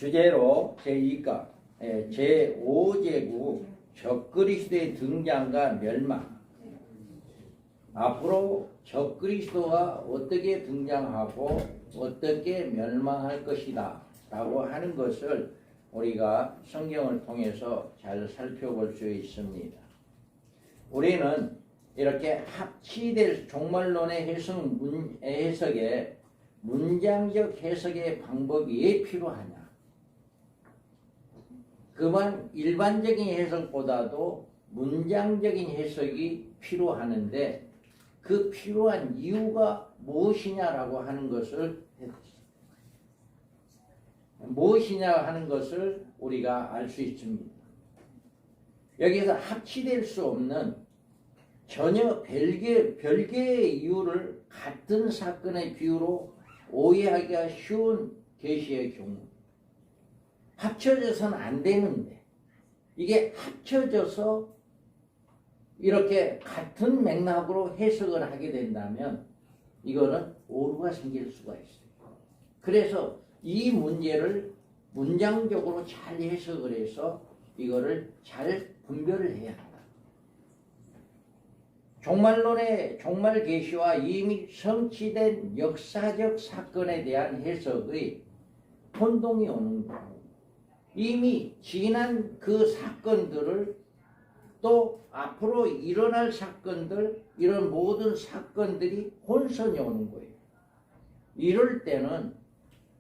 주제로 제2과 제5제국 적그리스도의 등장과 멸망. 앞으로 적그리스도가 어떻게 등장하고 어떻게 멸망할 것이다 라고 하는 것을 우리가 성경을 통해서 잘 살펴볼 수 있습니다. 우리는 이렇게 합치될 종말론의 해석에 문장적 해석의 방법이 왜 필요하냐? 그만 일반적인 해석보다도 문장적인 해석이 필요하는데 그 필요한 이유가 무엇이냐라고 하는 것을 우리가 알 수 있습니다. 여기서 합치될 수 없는 전혀 별개의 이유를 같은 사건의 비유로 오해하기가 쉬운 계시의 경우 합쳐져서는 안 되는데 이게 합쳐져서 이렇게 같은 맥락으로 해석을 하게 된다면 이거는 오류가 생길 수가 있어요. 그래서 이 문제를 문장적으로 잘 해석을 해서 이거를 잘 분별을 해야 한다. 종말론의 종말 계시와 이미 성취된 역사적 사건에 대한 해석의 혼동이 오는 거고 이미 지난 그 사건들을 또 앞으로 일어날 사건들 이런 모든 사건들이 혼선이 오는 거예요. 이럴 때는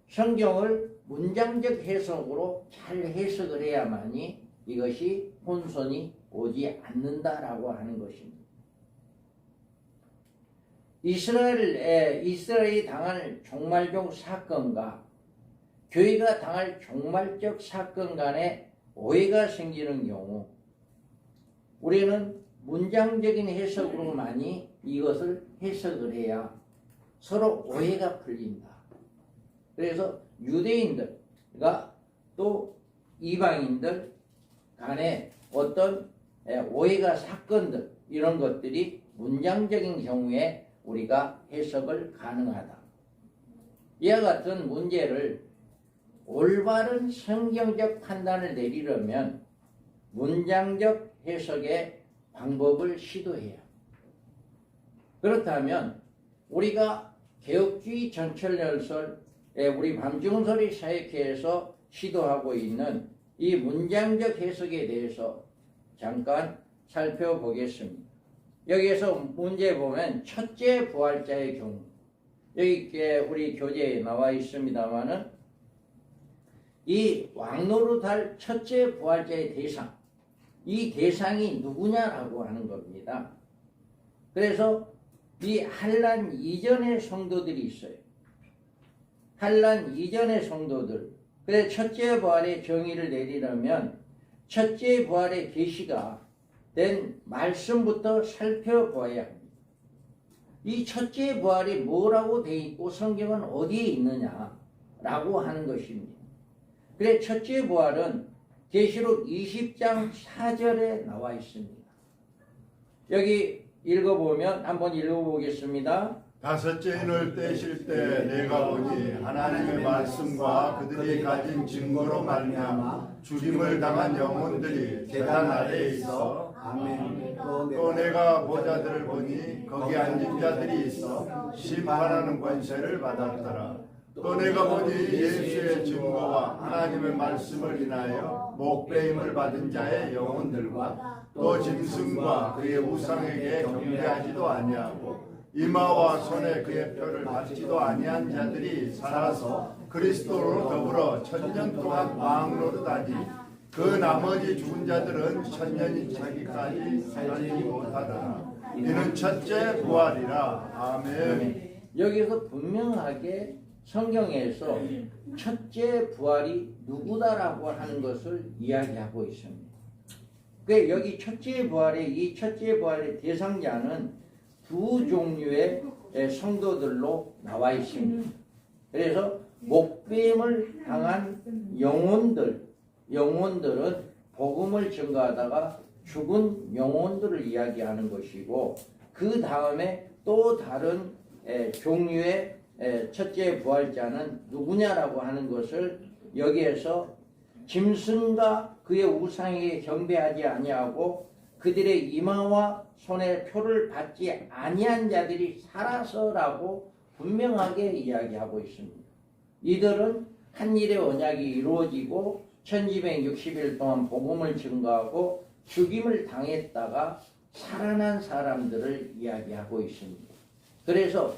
성경을 문장적 해석으로 잘 해석을 해야만이 이것이 혼선이 오지 않는다라고 하는 것입니다. 이스라엘이 당할 종말적 사건과 교회가 당할 종말적 사건 간에 오해가 생기는 경우 우리는 문장적인 해석으로만이 이것을 해석을 해야 서로 오해가 풀린다. 그래서 유대인들과 또 이방인들 간에 어떤 오해가 사건들 이런 것들이 문장적인 경우에 우리가 해석을 가능하다. 이와 같은 문제를 올바른 성경적 판단을 내리려면 문장적 해석의 방법을 시도해야 합니다. 그렇다면 우리가 개혁주의 전철연설에 우리 밤중소리 사역회에서 시도하고 있는 이 문장적 해석에 대해서 잠깐 살펴보겠습니다. 여기에서 문제 보면 첫째 부활자의 경우 여기 우리 교재에 나와 있습니다만은 이 왕노릇할 첫째 부활자의 대상 이 대상이 누구냐라고 하는 겁니다. 그래서 이 환난 이전의 성도들이 있어요. 환난 이전의 성도들. 그래서 첫째 부활의 정의를 내리려면 첫째 부활의 계시가 된 말씀부터 살펴보아야 합니다. 이 첫째 부활이 뭐라고 되어 있고 성경은 어디에 있느냐라고 하는 것입니다. 그래서 첫째 부활은 계시록 20장 4절에 나와 있습니다. 여기 읽어보면 한번 읽어보겠습니다. 다섯째 인을 떼실 때 내가 보니 하나님의 말씀과 그들이 가진 증거로 말미암아 죽임을 당한 영혼들이 제단 아래에 있어 아멘. 또 내가 보자들을 보니 거기 앉은 자들이 있어 심판하는 권세를 받았더라. 또 내가 보니 예수의 증거와 하나님의 말씀을 인하여 목배임을 받은 자의 영혼들과 또 짐승과 그의 우상에게 경배하지도 아니하고 이마와 손에 그의 표를 받지도 아니한 자들이 살아서 그리스도로 더불어 1000년 동안 왕노릇하니 그 나머지 죽은 자들은 1000년이 차기까지 살지 못하더라. 이는 첫째 부활이라. 아멘. 여기서 분명하게 성경에서 첫째 부활이 누구다라고 하는 것을 이야기하고 있습니다. 그 여기 첫째 부활의 대상자는 두 종류의 성도들로 나와 있습니다. 그래서 목배임을 당한 영혼들은 복음을 증거하다가 죽은 영혼들을 이야기하는 것이고 그 다음에 또 다른 종류의 첫째 부활자는 누구냐라고 하는 것을 여기에서 짐승과 그의 우상에게 경배하지 아니하고 그들의 이마와 손에 표를 받지 아니한 자들이 살아서라고 분명하게 이야기하고 있습니다. 이들은 한 일의 언약이 이루어지고 1260일 동안 복음을 증거하고 죽임을 당했다가 살아난 사람들을 이야기하고 있습니다. 그래서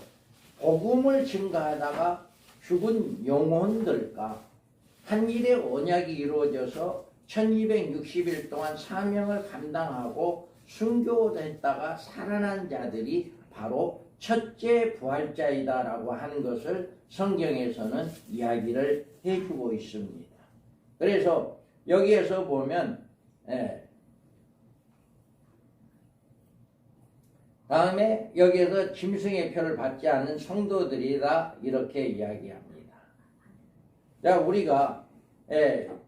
복음을 증거하다가 죽은 영혼들과 한 일의 언약이 이루어져서 1260일 동안 사명을 감당하고 순교됐다가 살아난 자들이 바로 첫째 부활자이다라고 하는 것을 성경에서는 이야기를 해주고 있습니다. 그래서 여기에서 보면 다음에 여기에서 짐승의 표를 받지 않는 성도들이다 이렇게 이야기합니다. 자, 우리가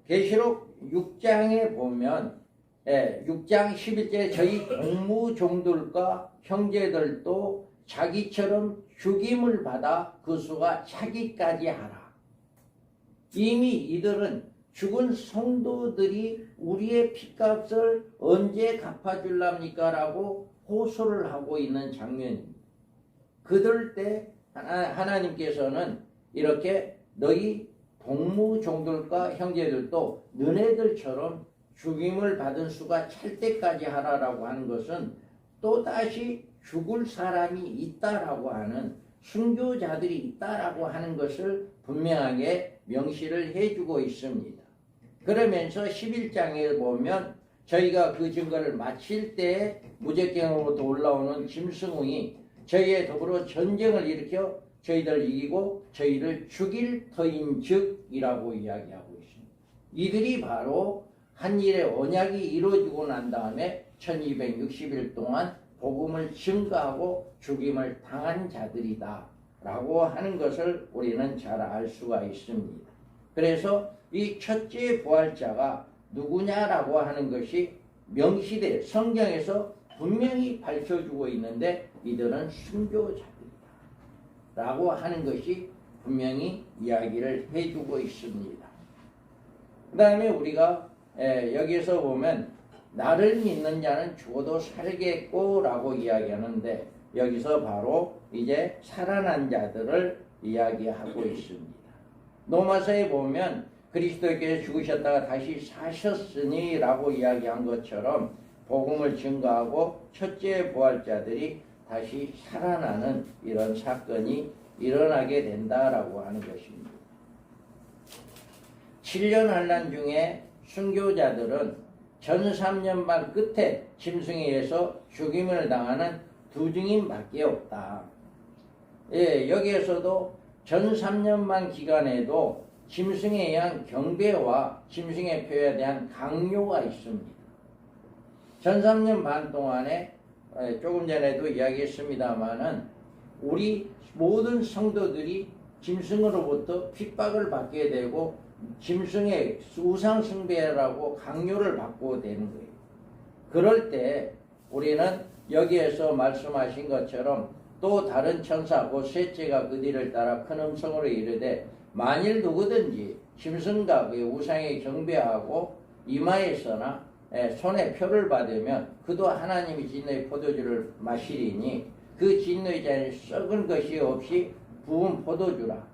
계시록 6장에 보면 6장 11절에 저희 동무종들과 형제들도 자기처럼 죽임을 받아 그 수가 차기까지 하라. 이미 이들은 죽은 성도들이 우리의 핏값을 언제 갚아줄랍니까? 라고 호소를 하고 있는 장면입니다. 그들 때 하나님께서는 이렇게 너희 동무종들과 형제들도 너네들처럼 죽임을 받은 수가 찰 때까지 하라라고 하는 것은 또다시 죽을 사람이 있다라고 하는 순교자들이 있다라고 하는 것을 분명하게 명시를 해주고 있습니다. 그러면서 11장에 보면 저희가 그 증거를 마칠 때 무적경으로부터 올라오는 짐승이 저희에 더불어 전쟁을 일으켜 저희들 이기고 저희를 죽일 터인즉이라고 이야기하고 있습니다. 이들이 바로 한 일의 언약이 이루어지고 난 다음에 1260일 동안 복음을 증거하고 죽임을 당한 자들이다 라고 하는 것을 우리는 잘 알 수가 있습니다. 그래서 이 첫째 부활자가 누구냐라고 하는 것이 명시돼 성경에서 분명히 밝혀주고 있는데 이들은 순교자들이다 라고 하는 것이 분명히 이야기를 해주고 있습니다. 그 다음에 우리가 여기에서 보면 나를 믿는 자는 죽어도 살겠고 라고 이야기하는데 여기서 바로 이제 살아난 자들을 이야기하고 있습니다. 로마서에 보면 그리스도께서 죽으셨다가 다시 사셨으니 라고 이야기한 것처럼 복음을 증거하고 첫째 부활자들이 다시 살아나는 이런 사건이 일어나게 된다라고 하는 것입니다. 7년 환난 중에 순교자들은 전 3년 반 끝에 짐승에 의해서 죽임을 당하는 두 증인밖에 없다. 여기에서도 전 3년 반 기간에도 짐승에 의한 경배와 짐승의 표에 대한 강요가 있습니다. 전 3년 반 동안에 조금 전에도 이야기했습니다마는 우리 모든 성도들이 짐승으로부터 핍박을 받게 되고 짐승의 우상 숭배라고 강요를 받고 되는 거예요. 그럴 때 우리는 여기에서 말씀하신 것처럼 또 다른 천사 곧 셋째가 그 뒤를 따라 큰 음성으로 이르되 만일 누구든지 짐승과 그의 우상에 경배하고 이마에서나 손에 표를 받으면 그도 하나님이 진노의 포도주를 마시리니 그 진노의 잔에 썩은 것이 없이 부은 포도주라.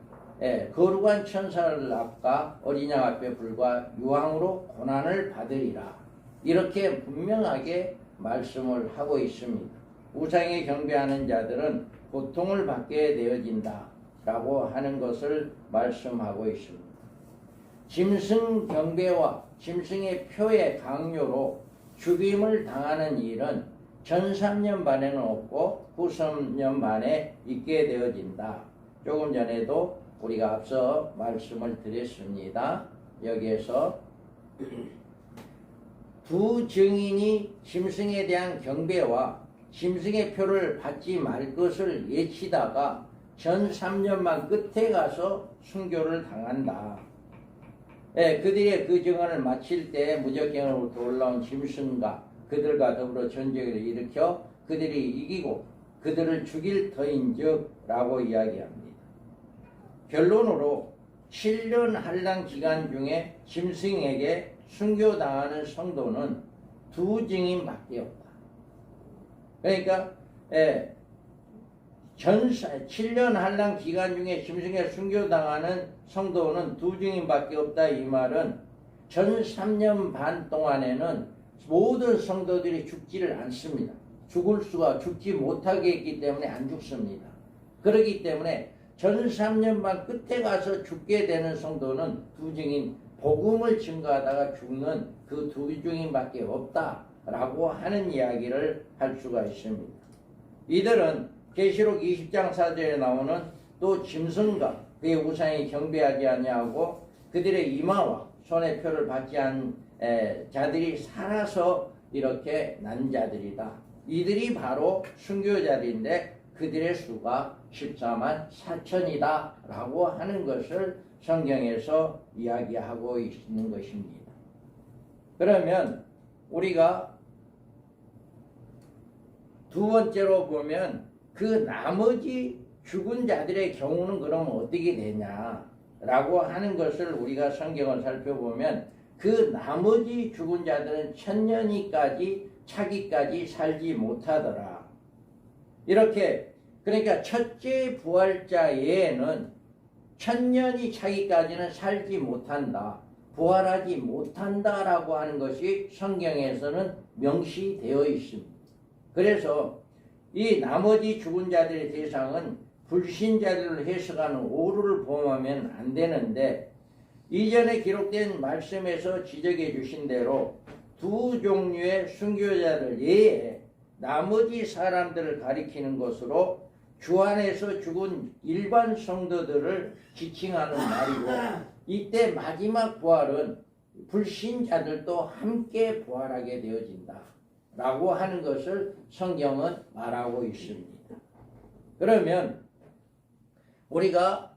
거룩한 천사를 앞과 어린 양 앞에 불과 유황으로 고난을 받으리라. 이렇게 분명하게 말씀을 하고 있습니다. 우상에 경배하는 자들은 고통을 받게 되어진다 라고 하는 것을 말씀하고 있습니다. 짐승 경배와 짐승의 표의 강요로 죽임을 당하는 일은 전 3년 반에는 없고 후 3년 반에 있게 되어진다. 조금 전에도 우리가 앞서 말씀을 드렸습니다. 여기에서 두 증인이 짐승에 대한 경배와 짐승의 표를 받지 말 것을 예치다가 전 3년만 끝에 가서 순교를 당한다. 그들의 그 증언을 마칠 때 무적경으로부터 올라온 짐승과 그들과 더불어 전쟁을 일으켜 그들이 이기고 그들을 죽일 터인즉 라고 이야기합니다. 결론으로 7년 한란 기간 중에 짐승에게 순교당하는 성도는 두 증인밖에 없다. 그러니까 7년 한란 기간 중에 짐승에 순교당하는 성도는 두 증인밖에 없다. 이 말은 전 3년 반 동안에는 모든 성도들이 죽지를 않습니다. 죽지 못하게 했기 때문에 안 죽습니다. 그렇기 때문에 전 3년 반 끝에 가서 죽게 되는 성도는 두 증인, 복음을 증거하다가 죽는 그 두 증인밖에 없다라고 하는 이야기를 할 수가 있습니다. 이들은 계시록 20장 4절에 나오는 또 짐승과 그의 우상이 경배하지 아니하고 그들의 이마와 손의 표를 받지 않은 자들이 살아서 이렇게 난 자들이다. 이들이 바로 순교자들인데 그들의 수가 14만 4천이다 라고 하는 것을 성경에서 이야기하고 있는 것입니다. 그러면 우리가 두 번째로 보면 그 나머지 죽은 자들의 경우는 그럼 어떻게 되냐라고 하는 것을 우리가 성경을 살펴보면 그 나머지 죽은 자들은 천년이까지 차기까지 살지 못하더라. 이렇게 그러니까 첫째 부활자 외에는 천년이 차기까지는 살지 못한다. 부활하지 못한다라고 하는 것이 성경에서는 명시되어 있습니다. 그래서 이 나머지 죽은 자들의 대상은 불신자들을 해석하는 오류를 범하면 안 되는데 이전에 기록된 말씀에서 지적해 주신 대로 두 종류의 순교자들 외에 나머지 사람들을 가리키는 것으로 주 안에서 죽은 일반 성도들을 지칭하는 말이고 이때 마지막 부활은 불신자들도 함께 부활하게 되어진다 라고 하는 것을 성경은 말하고 있습니다. 그러면 우리가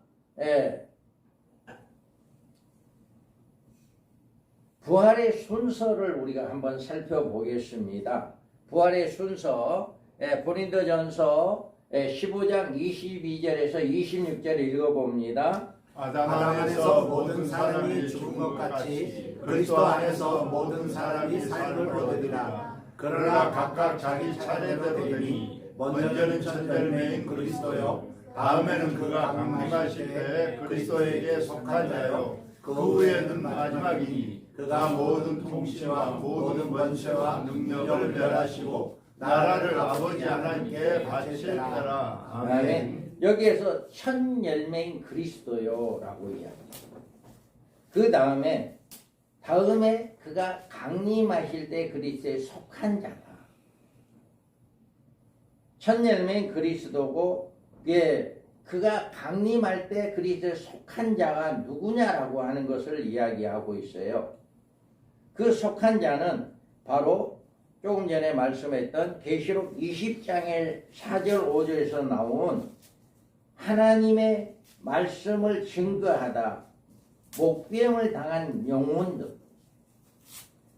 부활의 순서를 우리가 한번 살펴보겠습니다. 부활의 순서 고린도전서 15장 22절에서 26절을 읽어봅니다. 아담 안에서 모든 사람이 죽은 것 같이 그리스도 안에서 모든 사람이 삶을 얻으리라. 그러나 각각 자기 차례대로 되니 먼저는 첫열매인 그리스도요 다음에는 그가 강림하실 때 그리스도에게 속한 자요 그 후에는 마지막이니 그가 모든 통치와 모든 권세와 능력을 멸하시고 나라를 아버지 하나님께 바칠 때라. 아멘. 여기에서 첫 열매인 그리스도요 라고 이야기합니다. 그 다음에 그가 강림하실 때 그리스도에 속한 자다. 첫 열매인 그리스도고 그가 강림할 때 그리스도에 속한 자가 누구냐라고 하는 것을 이야기하고 있어요. 그 속한 자는 바로 조금 전에 말씀했던 계시록 20장의 4절 5절에서 나온 하나님의 말씀을 증거하다 목배임을 당한 영혼들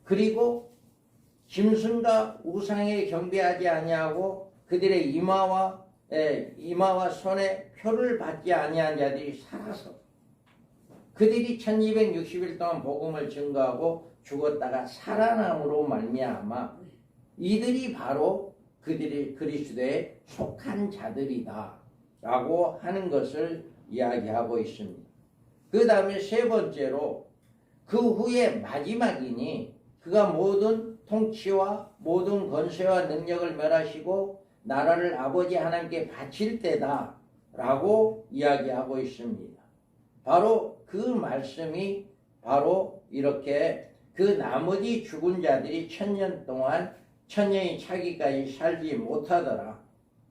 그리고 짐승과 우상에 경배하지 아니하고 그들의 이마와 손에 표를 받지 아니한 자들이 살아서 그들이 1260일 동안 복음을 증거하고 죽었다가 살아남으로 말미암아 이들이 바로 그들이 그리스도에 속한 자들이다 라고 하는 것을 이야기하고 있습니다. 그 다음에 세 번째로 그 후에 마지막이니 그가 모든 통치와 모든 권세와 능력을 멸하시고 나라를 아버지 하나님께 바칠 때다 라고 이야기하고 있습니다. 바로 그 말씀이 바로 이렇게 그 나머지 죽은 자들이 천년 동안 천년이 차기까지 살지 못하더라.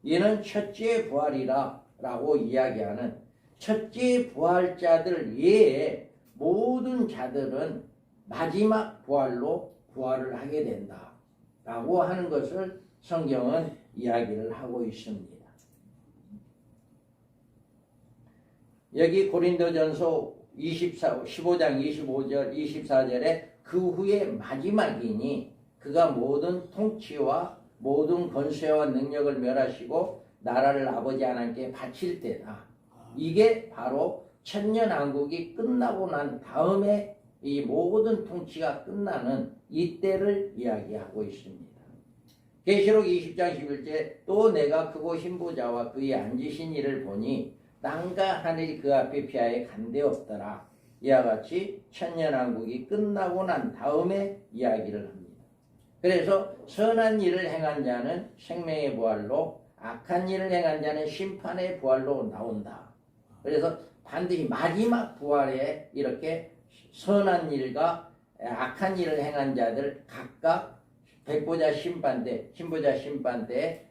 이는 첫째 부활이라 라고 이야기하는 첫째 부활자들 외에 모든 자들은 마지막 부활로 부활을 하게 된다 라고 하는 것을 성경은 이야기를 하고 있습니다. 여기 고린도전서 15장 25절 24절에 그 후에 마지막이니 그가 모든 통치와 모든 권세와 능력을 멸하시고 나라를 아버지 하나님께 바칠 때다. 이게 바로 천년왕국이 끝나고 난 다음에 이 모든 통치가 끝나는 이때를 이야기하고 있습니다. 계시록 20장 11절 또 내가 크고 흰부자와 그의 앉으신 이를 보니 땅과 하늘이 그 앞에 피하에 간데 없더라. 이와 같이 천년왕국이 끝나고 난 다음에 이야기를 합니다. 그래서 선한 일을 행한 자는 생명의 부활로 악한 일을 행한 자는 심판의 부활로 나온다. 그래서 반드시 마지막 부활에 이렇게 선한 일과 악한 일을 행한 자들 각각 백보자 심판대, 신부자 심판대에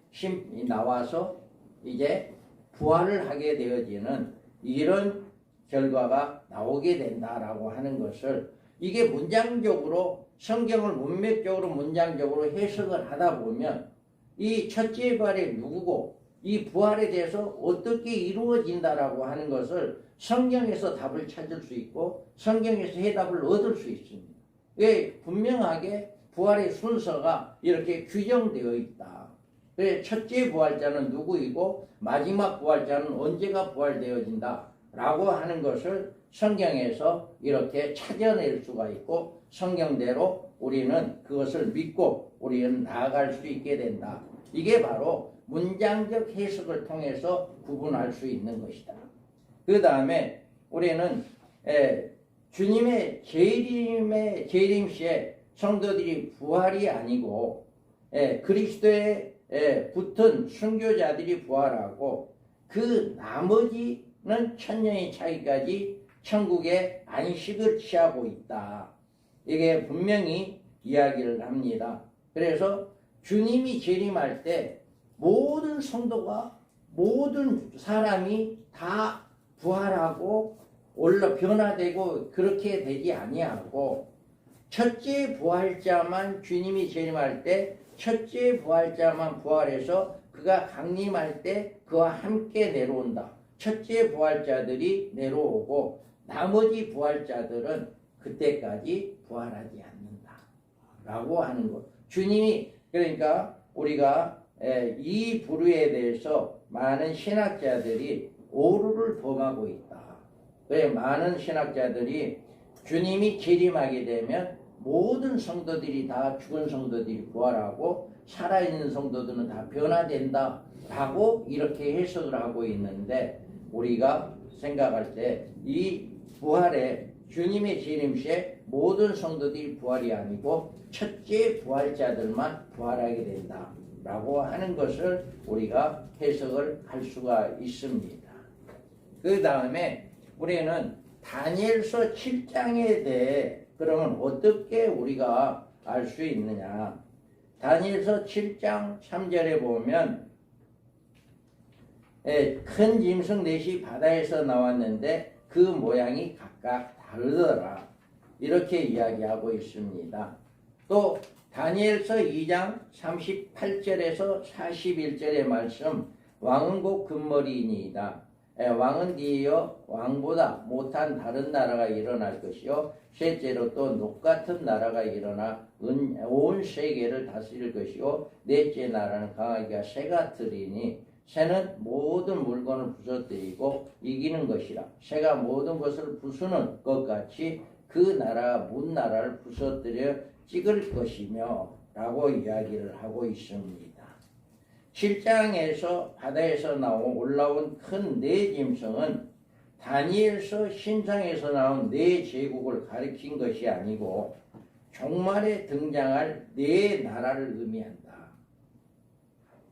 나와서 이제 부활을 하게 되어지는 이런 결과가 나오게 된다라고 하는 것을 이게 문장적으로 성경을 문맥적으로 문장적으로 해석을 하다 보면 이 첫째 부활이 누구고 이 부활에 대해서 어떻게 이루어진다라고 하는 것을 성경에서 답을 찾을 수 있고 성경에서 해답을 얻을 수 있습니다. 왜? 분명하게 부활의 순서가 이렇게 규정되어 있다. 그래 첫째 부활자는 누구이고 마지막 부활자는 언제가 부활되어진다 라고 하는 것을 성경에서 이렇게 찾아낼 수가 있고 성경대로 우리는 그것을 믿고 우리는 나아갈 수 있게 된다. 이게 바로 문장적 해석을 통해서 구분할 수 있는 것이다. 그 다음에 우리는 주님의 재림 시에 성도들이 부활이 아니고 그리스도에 붙은 순교자들이 부활하고 그 나머지는 천년이 차기까지 천국에 안식을 취하고 있다. 이게 분명히 이야기를 합니다. 그래서 주님이 재림할 때 모든 성도가 모든 사람이 다 부활하고 변화되고 그렇게 되지 아니하고 첫째 부활자만 주님이 재림할 때 첫째 부활자만 부활해서 그가 강림할 때 그와 함께 내려온다. 첫째 부활자들이 내려오고 나머지 부활자들은 그때까지 부활하지 않는다 라고 하는 것. 주님이 그러니까 우리가 이 부류에 대해서 많은 신학자들이 오류를 범하고 있다. 왜 많은 신학자들이 주님이 재림하게 되면 모든 성도들이 다 죽은 성도들이 부활하고 살아있는 성도들은 다 변화된다 라고 이렇게 해석을 하고 있는데 우리가 생각할 때 이 부활에 주님의 재림 시에 모든 성도들이 부활이 아니고 첫째 부활자들만 부활하게 된다 라고 하는 것을 우리가 해석을 할 수가 있습니다. 그 다음에 우리는 다니엘서 7장에 대해 그러면 어떻게 우리가 알 수 있느냐. 다니엘서 7장 3절에 보면 큰 짐승 넷이 바다에서 나왔는데 그 모양이 각각 다르더라. 이렇게 이야기하고 있습니다. 또 다니엘서 2장 38절에서 41절의 말씀 왕은 곧 금머리이니이다. 왕은 뒤이어 왕보다 못한 다른 나라가 일어날 것이요 셋째로 또 녹같은 나라가 일어나 온 세계를 다스릴 것이요 넷째 나라는 강하기가 새 같으리니 새는 모든 물건을 부서뜨리고 이기는 것이라. 새가 모든 것을 부수는 것 같이 그 나라가 문 나라를 부서뜨려 찍을 것이며 라고 이야기를 하고 있습니다. 7장에서 바다에서 올라온 큰 네 짐승은 다니엘서 신상에서 나온 네 제국을 가리킨 것이 아니고 종말에 등장할 네 나라를 의미한다.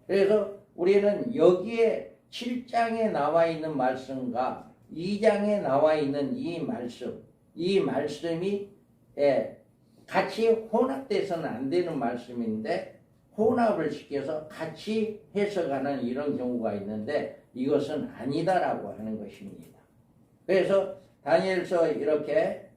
그래서 우리는 여기에 7장에 나와 있는 말씀과 2장에 나와 있는 이 말씀이 같이 혼합돼서는 안 되는 말씀인데 혼합을 시켜서 같이 해석하는 이런 경우가 있는데 이것은 아니다라고 하는 것입니다. 그래서 다니엘서 이렇게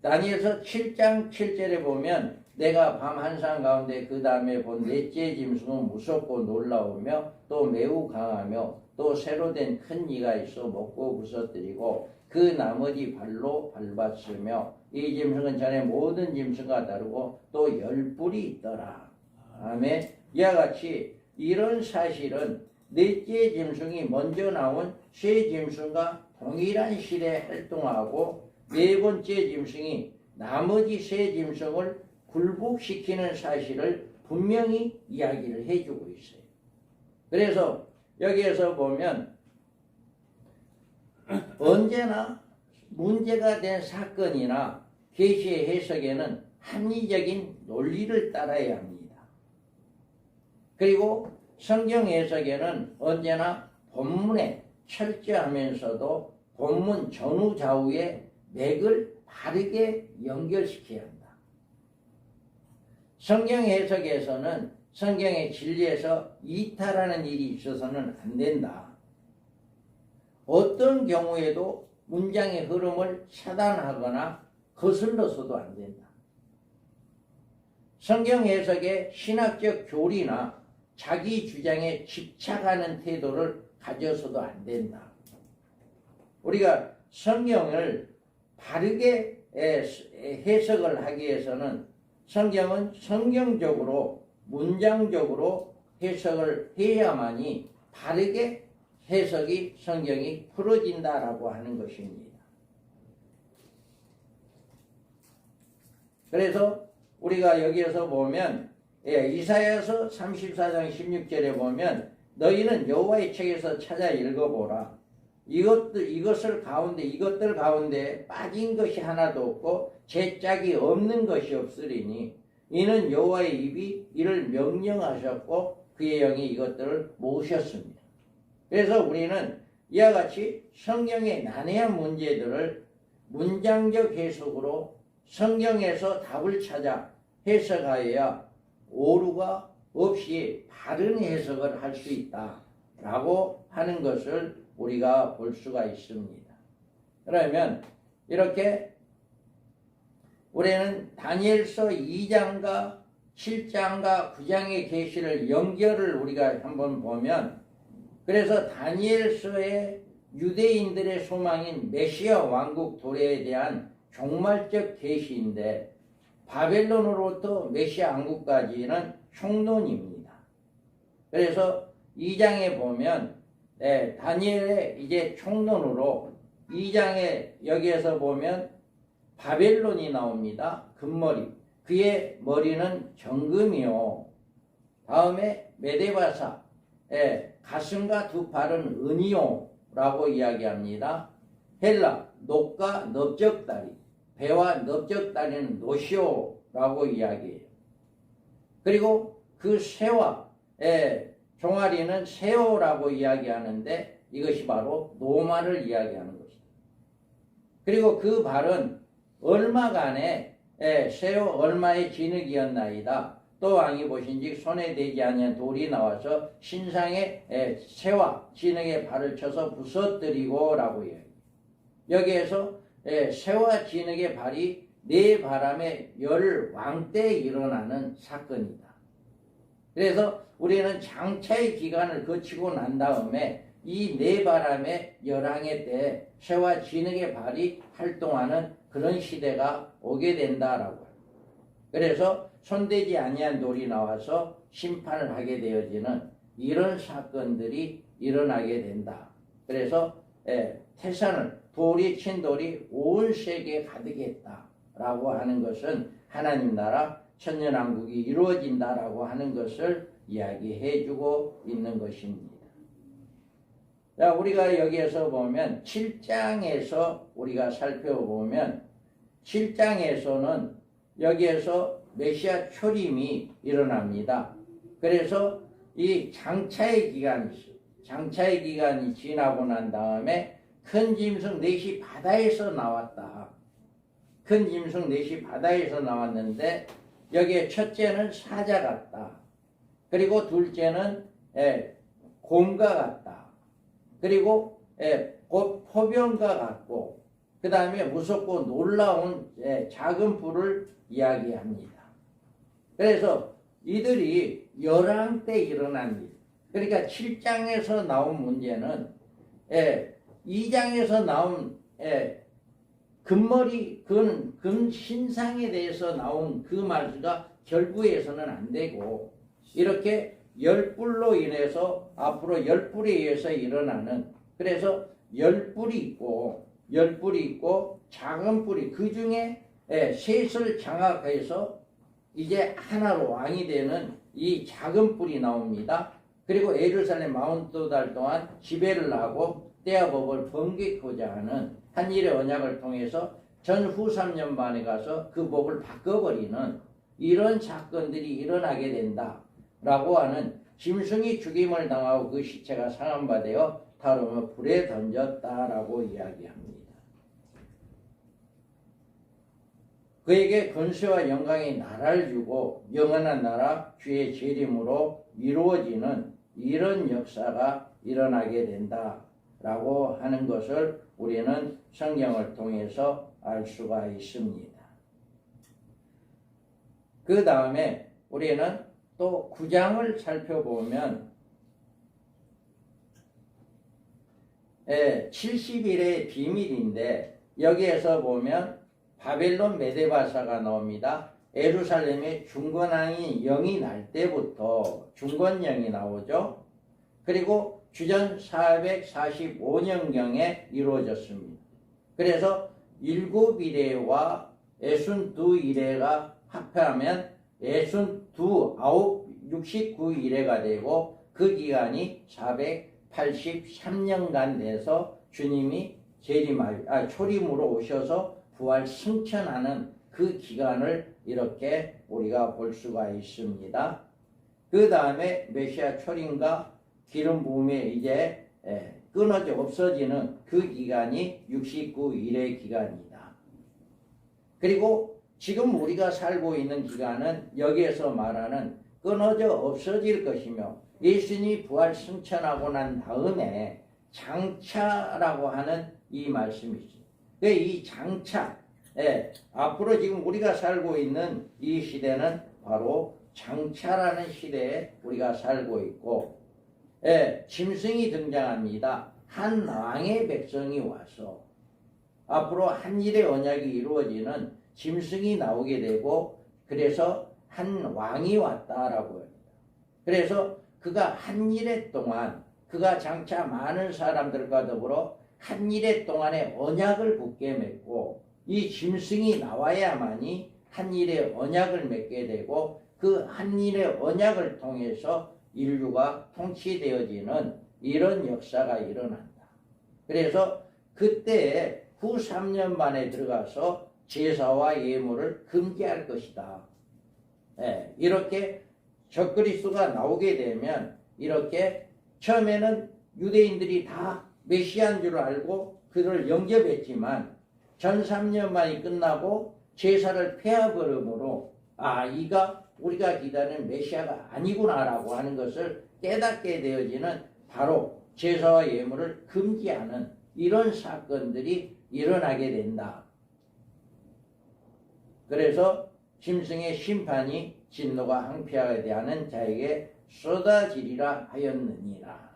다니엘서 7장 7절에 보면 내가 밤 한상 가운데 그 다음에 본 넷째 짐승은 무섭고 놀라우며 또 매우 강하며 또 새로 된 큰 이가 있어 먹고 부서뜨리고 그 나머지 발로 밟았으며 이 짐승은 전에 모든 짐승과 다르고 또 10뿔이 있더라. 아멘. 이와 같이 이런 사실은 넷째 짐승이 먼저 나온 새 짐승과 동일한 시대에 활동하고 네 번째 짐승이 나머지 새 짐승을 굴복시키는 사실을 분명히 이야기를 해주고 있어요. 그래서 여기에서 보면 언제나 문제가 된 사건이나 계시의 해석에는 합리적인 논리를 따라야 합니다. 그리고 성경 해석에는 언제나 본문에 철저하면서도 본문 전후 좌우의 맥을 바르게 연결시켜야 한다. 성경 해석에서는 성경의 진리에서 이탈하는 일이 있어서는 안 된다. 어떤 경우에도 문장의 흐름을 차단하거나 거슬러서도 안 된다. 성경 해석의 신학적 교리나 자기 주장에 집착하는 태도를 가져서도 안 된다. 우리가 성경을 바르게 해석을 하기 위해서는 성경은 성경적으로 문장적으로 해석을 해야만이 바르게 해석이 성경이 풀어진다라고 하는 것입니다. 그래서 우리가 여기에서 보면 이사야서 34장 16절에 보면 너희는 여호와의 책에서 찾아 읽어보라. 이것들 가운데 빠진 것이 하나도 없고 제짝이 없는 것이 없으리니 이는 여호와의 입이 이를 명령하셨고 그의 영이 이것들을 모으셨습니다. 그래서 우리는 이와 같이 성경의 난해한 문제들을 문장적 해석으로 성경에서 답을 찾아 해석하여야 오류가 없이 바른 해석을 할 수 있다라고 하는 것을 우리가 볼 수가 있습니다. 그러면 이렇게 우리는 다니엘서 2장과 7장과 9장의 계시를 연결을 우리가 한번 보면 그래서 다니엘서의 유대인들의 소망인 메시아 왕국 도래에 대한 종말적 계시인데 바벨론으로부터 메시아 왕국까지는 총론입니다. 그래서 2장에 보면 다니엘의 이제 총론으로 2장에 여기에서 보면 바벨론이 나옵니다. 금머리. 그의 머리는 정금이요. 다음에 메데바사. 가슴과 두 팔은 은이요. 라고 이야기합니다. 헬라. 녹과 넓적다리. 배와 넓적다리는 노시오. 라고 이야기해요. 그리고 그 새와 종아리는 세오라고 이야기하는데 이것이 바로 노마를 이야기하는 것입니다. 그리고 그 발은 얼마간에 세오 얼마의 진흙이었나이다. 또 왕이 보신즉 손에 대지 아니한 돌이 나와서 신상의 새와 진흙의 발을 쳐서 부서뜨리고 라고 이야기해요. 여기에서 새와 진흙의 발이 네 바람의 열 왕때에 일어나는 사건이다. 그래서 우리는 장차의 기간을 거치고 난 다음에 이 네 바람의 열왕의 때 새와 진흙의 발이 활동하는 그런 시대가 오게 된다라고 합니다. 그래서 손대지 아니한 돌이 나와서 심판을 하게 되어지는 이런 사건들이 일어나게 된다. 그래서 태산을 돌이 친 돌이 온 세계에 가득했다라고 하는 것은 하나님 나라 천년왕국이 이루어진다라고 하는 것을 이야기해주고 있는 것입니다. 자, 우리가 여기에서 보면 7장에서 우리가 살펴보면 7장에서는 여기에서 메시아 초림이 일어납니다. 그래서 이 장차의 기간이 지나고 난 다음에 큰 짐승 넷이 바다에서 나왔다. 큰 짐승 넷이 바다에서 나왔는데 여기에 첫째는 사자 같다. 그리고 둘째는 곰과 같다. 그리고 곧 포병과 같고 그 다음에 무섭고 놀라운 작은 불을 이야기합니다. 그래서 이들이 열왕 때 일어난 일. 그러니까 7장에서 나온 문제는 2장에서 나온 금머리 금 신상에 대해서 나온 그 말씀과 결부해서는 안 되고 이렇게 열불로 인해서 앞으로 열불에 의해서 일어나는, 그래서 열불이 있고 작은 불이, 그 중에 셋을 장악해서 이제 하나로 왕이 되는 이 작은 불이 나옵니다. 그리고 예루살렘 42달 동안 지배를 하고 때와 법을 번개코자 하는 한일의 언약을 통해서 전후 3년 만에 가서 그 법을 바꿔버리는 이런 사건들이 일어나게 된다라고 하는, 짐승이 죽임을 당하고 그 시체가 상한 바 되어 다루며 불에 던졌다라고 이야기합니다. 그에게 권세와 영광의 나라를 주고 영원한 나라 주의 재림으로 이루어지는 이런 역사가 일어나게 된다라고 하는 것을 우리는 성경을 통해서 알 수가 있습니다. 그 다음에 우리는 또 9장을 살펴보면 70일의 비밀인데, 여기에서 보면 바벨론 메데바사가 나옵니다. 예루살렘의 중건왕이 영이 날 때부터 중건령이 나오죠. 그리고 주전 445년경에 이루어졌습니다. 그래서 7이레와 62이레가 합하면 69이레가 되고, 그 기간이 483년간 돼서 주님이 초림으로 오셔서 부활 승천하는 그 기간을 이렇게 우리가 볼 수가 있습니다. 그 다음에 메시아 초림과 기름 부음에 이제 끊어져 없어지는 그 기간이 69일의 기간이다. 그리고 지금 우리가 살고 있는 기간은 여기에서 말하는 끊어져 없어질 것이며, 예수님이 부활 승천하고 난 다음에 장차라고 하는 이 말씀이죠. 이 장차, 앞으로 지금 우리가 살고 있는 이 시대는 바로 장차라는 시대에 우리가 살고 있고, 짐승이 등장합니다. 한 왕의 백성이 와서 앞으로 한일의 언약이 이루어지는 짐승이 나오게 되고, 그래서 한 왕이 왔다라고 합니다. 그래서 그가 한일의 동안, 그가 장차 많은 사람들과 더불어 한일의 동안에 언약을 굳게 맺고, 이 짐승이 나와야만이 한일의 언약을 맺게 되고, 그 한일의 언약을 통해서 인류가 통치되어지는 이런 역사가 일어난다. 그래서 그때 후 3년 만에 들어가서 제사와 예물을 금지할 것이다. 이렇게 적그리스도가 나오게 되면, 이렇게 처음에는 유대인들이 다 메시아인 줄 알고 그들을 영접했지만 전 3년 만이 끝나고 제사를 폐하버림으로 이가 우리가 기다리는 메시아가 아니구나라고 하는 것을 깨닫게 되어지는, 바로 제사와 예물을 금지하는 이런 사건들이 일어나게 된다. 그래서 짐승의 심판이 진노가 항폐하게 대하는 자에게 쏟아지리라 하였느니라.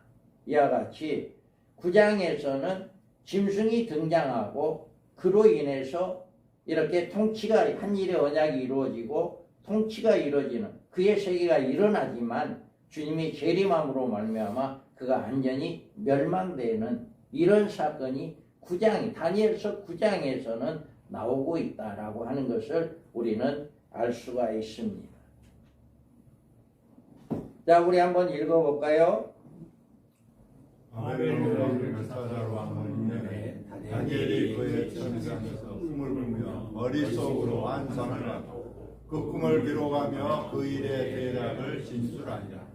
이와 같이 9장에서는 짐승이 등장하고, 그로 인해서 이렇게 통치가, 한일의 언약이 이루어지고 통치가 이루어지는 그의 세계가 일어나지만, 주님이 재림함으로 말미암아 그가 완전히 멸망되는 이런 사건이 9장, 다니엘서 9장에서는 나오고 있다라고 하는 것을 우리는 알 수가 있습니다. 자, 우리 한번 읽어볼까요? 바벨론 사사로 왕은 다니엘이 그의 침상에서 꿈을 꾸며 머릿속으로 환상을 하고 그 꿈을 기록하며 그 일의 대략을 진술하니라.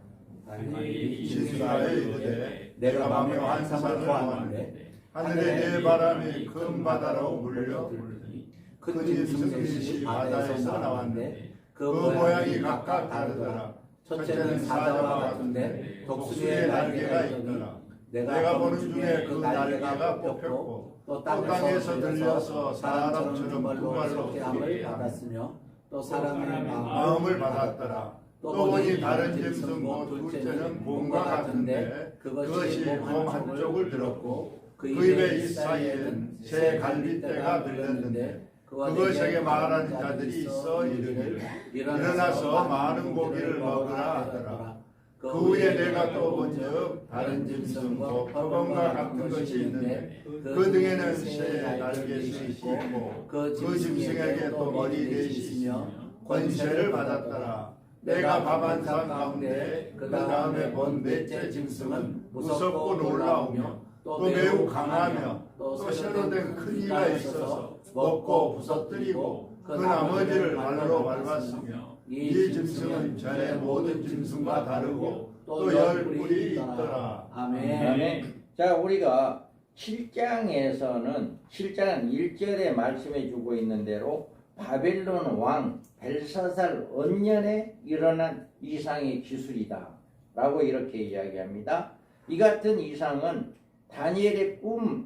진술하여 이르되 내가 밤에 환상을 보았는데 하늘에 네 바람이 큰 바다로 물려 부르니 그 짐승이 바다에서 나왔는데 그 모양이 각각 다르더라. 첫째는 사자와 같은데 독수리의 날개가 있더라. 내가 보는 중에 그 날개가 뽑혔고 또 땅에서 들려서 사람처럼 말로 함을 받았으며 또 사람의 마음을 받았더라. 또 보니 다른 짐승 둘째는 곰과 같은데 그것이 몸 한쪽을 들었고 그 입의 이 사이에는 새 갈빗대가 들렸는데 그것에게 말하는 자들이 있어 이르기를 일어나서 많은 고기를 먹으라 하더라. 그 후에 내가 또 본즉 다른 짐승 곧 표범과 같은 것이 있는데 그 등에는 새의 날개수 있고 그 짐승에게 또 머리 넷이 있으며 권세를 받았더라. 내가 밤한 산 가운데 그 다음에 본 넷째 짐승은 무섭고 놀라우며 또 매우 강하며 또 새로 된 큰 이가 있어서 먹고 부서뜨리고 그 나머지를 발로 밟았으며 이 짐승은 전에 모든 짐승과 다르고 또 열 뿔이 있더라. 아멘. 아멘. 자, 우리가 7장에서는 7장 1절에 말씀해 주고 있는 대로 바벨론 왕 벨사살 언년에 일어난 이상의 기술이다 라고 이렇게 이야기합니다. 이 같은 이상은 다니엘의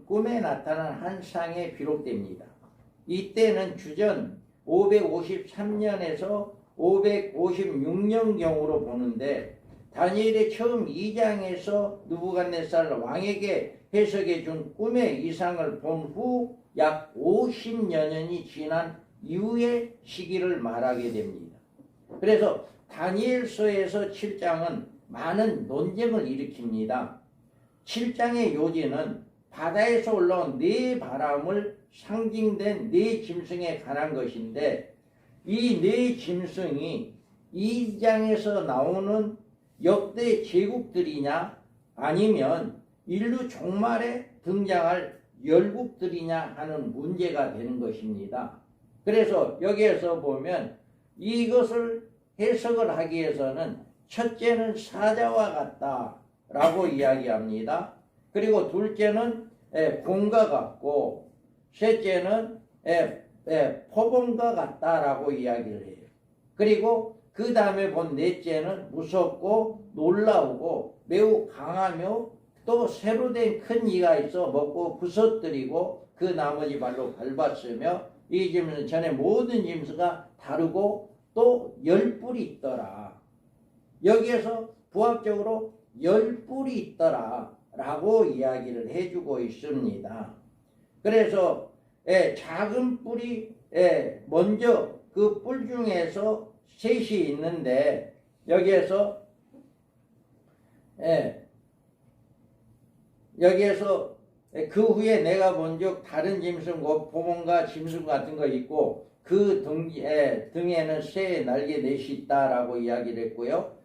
꿈에 나타난 한 상에 기록됩니다. 이때는 주전 553년에서 556년경으로 보는데 다니엘의 처음 2장에서 느부갓네살 왕에게 해석해 준 꿈의 이상을 본 후 약 50여 년이 지난 이후의 시기를 말하게 됩니다. 그래서 다니엘서에서 7장은 많은 논쟁을 일으킵니다. 7장의 요지는 바다에서 올라온 네 바람을 상징된 네 짐승에 관한 것인데 이 네 짐승이 2장에서 나오는 역대 제국들이냐 아니면 인류 종말에 등장할 열국들이냐 하는 문제가 되는 것입니다. 그래서 여기에서 보면 이것을 해석을 하기 위해서는 첫째는 사자와 같다 라고 이야기합니다. 그리고 둘째는 곰과 같고 셋째는 표범과 같다라고 이야기를 해요. 그리고 그 다음에 본 넷째는 무섭고 놀라우고 매우 강하며 또 새로 된 큰 이가 있어 먹고 부서뜨리고 그 나머지 발로 밟았으며 이 짐승은 전에 모든 짐승과 다르고 또 10뿔이 있더라. 여기에서 부합적으로 10뿔이 있더라 라고 이야기를 해주고 있습니다. 그래서 작은 뿔이 먼저 그 뿔 중에서 셋이 있는데 여기에서 그 후에 내가 본즉 다른 짐승 곧 표범과 짐승 같은 거 있고 그 등에는 새의 날개 넷이 있다라고 이야기를 했고요.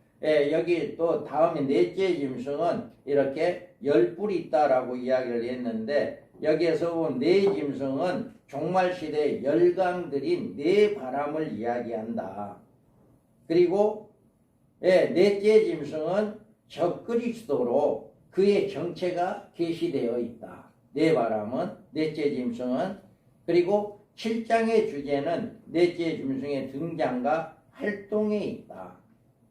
여기 또 다음에 넷째 짐승은 이렇게 10뿔이 있다라고 이야기를 했는데 여기에서 본 네 짐승은 종말시대 열강들인 네 바람을 이야기한다. 그리고 넷째 짐승은 적그리스도로 그의 정체가 계시되어 있다. 네 바람은 넷째 짐승은 그리고 7장의 주제는 넷째 짐승의 등장과 활동에 있다.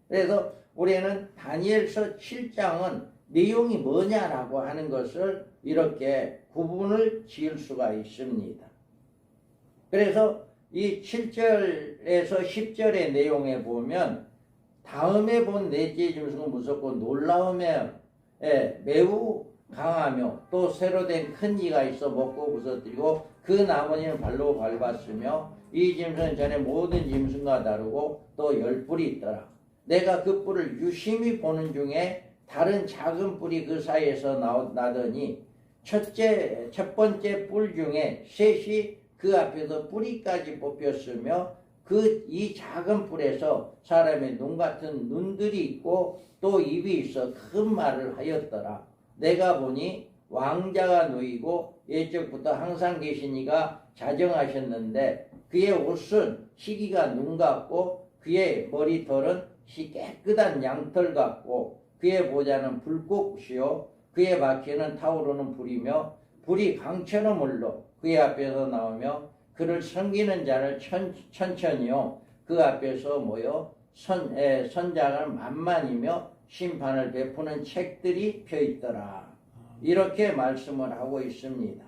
그래서 우리는 다니엘서 7장은 내용이 뭐냐라고 하는 것을 이렇게 구분을 지을 수가 있습니다. 그래서 이 7절에서 10절의 내용에 보면 다음에 본 넷째 짐승은 무섭고 놀라우며 매우 강하며 또 새로 된 큰 이가 있어 먹고 부서뜨리고 그 나머지는 발로 밟았으며 이 짐승은 전에 모든 짐승과 다르고 또 10뿔이 있더라. 내가 그 뿔을 유심히 보는 중에 다른 작은 뿔이 그 사이에서 나더니 첫 번째 뿔 중에 셋이 그 앞에서 뿌리까지 뽑혔으며 이 작은 뿔에서 사람의 눈 같은 눈들이 있고 또 입이 있어 큰 말을 하였더라. 내가 보니 왕자가 놓이고 예적부터 항상 계신 이가 자정하셨는데 그의 옷은 시기가 눈 같고 그의 머리털은 깨끗한 양털 같고 그의 보좌는 불꽃이요 그의 바퀴는 타오르는 불이며 불이 강처럼 흘러 그의 앞에서 나오며 그를 섬기는 자를 천천히요 그 앞에서 모여 선장을 만만이며 심판을 베푸는 책들이 펴있더라. 이렇게 말씀을 하고 있습니다.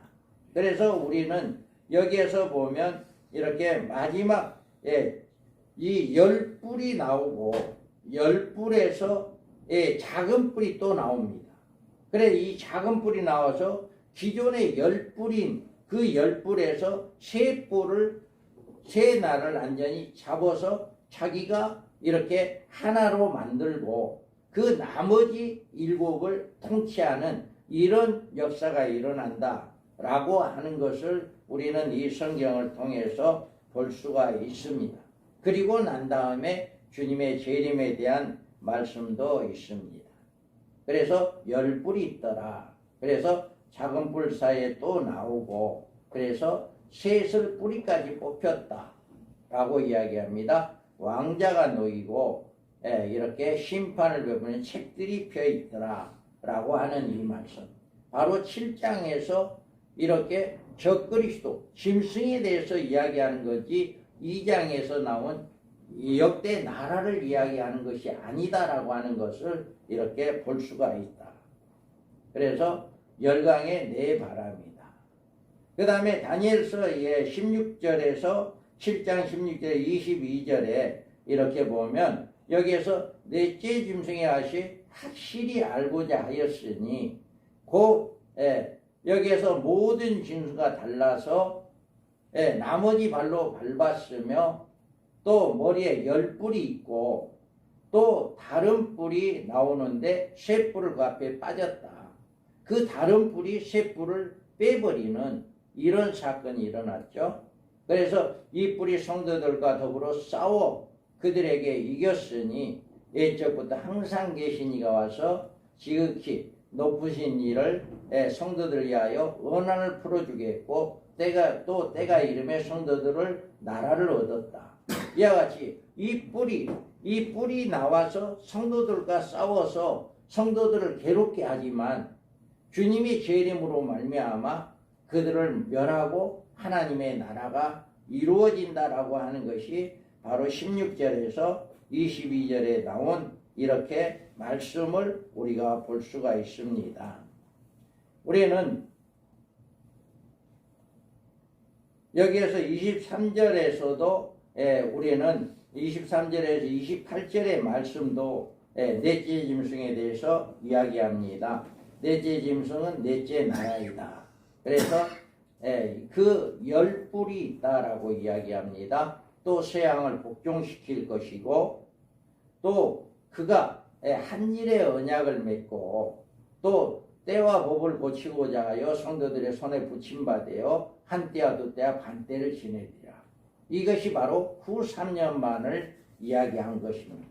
그래서 우리는 여기에서 보면 이렇게 마지막 이 10뿔이 나오고 10뿔에서 작은 뿔이 또 나옵니다. 그래서 이 작은 뿔이 나와서 기존의 10뿔인 그 10뿔에서 세 날을 완전히 잡아서 자기가 이렇게 하나로 만들고 그 나머지 일곱을 통치하는 이런 역사가 일어난다라고 하는 것을 우리는 이 성경을 통해서 볼 수가 있습니다. 그리고 난 다음에 주님의 재림에 대한 말씀도 있습니다. 그래서 열뿔이 있더라. 그래서 작은 뿔 사이에 또 나오고, 그래서 셋을 뿌리까지 뽑혔다 라고 이야기합니다. 왕자가 놓이고 이렇게 심판을 베푸는 책들이 펴있더라 라고 하는 이 말씀, 바로 7장에서 이렇게 적그리스도 짐승에 대해서 이야기하는 거지 2장에서 나온 역대 나라를 이야기하는 것이 아니다라고 하는 것을 이렇게 볼 수가 있다. 그래서 열강의 네 바람이다. 그 다음에 다니엘서의 16절에서 7장 16절 22절에 이렇게 보면 여기에서 넷째 짐승의 아시 확실히 알고자 하였으니 여기에서 모든 짐승과 달라서 나머지 발로 밟았으며 또 머리에 10뿔이 있고 또 다른 뿔이 나오는데 세 뿔을 그 앞에 빠졌다. 그 다른 뿔이 세 뿔을 빼버리는 이런 사건이 일어났죠. 그래서 이 뿔이 성도들과 더불어 싸워 그들에게 이겼으니 옛적부터 항상 계신 이가 와서 지극히 높으신 이를 성도들 위하여 원한을 풀어주겠고 때가 이름에 성도들을 나라를 얻었다. 이와 같이 이 뿔이 나와서 성도들과 싸워서 성도들을 괴롭게 하지만 주님이 재림으로 말미암아 그들을 멸하고 하나님의 나라가 이루어진다라고 하는 것이 바로 16절에서 22절에 나온 이렇게 말씀을 우리가 볼 수가 있습니다. 우리는 여기에서 23절에서도 우리는 23절에서 28절의 말씀도 넷째 짐승에 대해서 이야기합니다. 넷째 짐승은 넷째 나라이다. 그래서 그 10뿔이 있다라고 이야기합니다. 또 세상을 복종시킬 것이고 또 그가 한 일의 언약을 맺고 또 때와 법을 고치고자 하여 성도들의 손에 붙임받아 한 때와 두 때와 반 때를 지내리라. 이것이 바로 후 3년만을 이야기한 것입니다.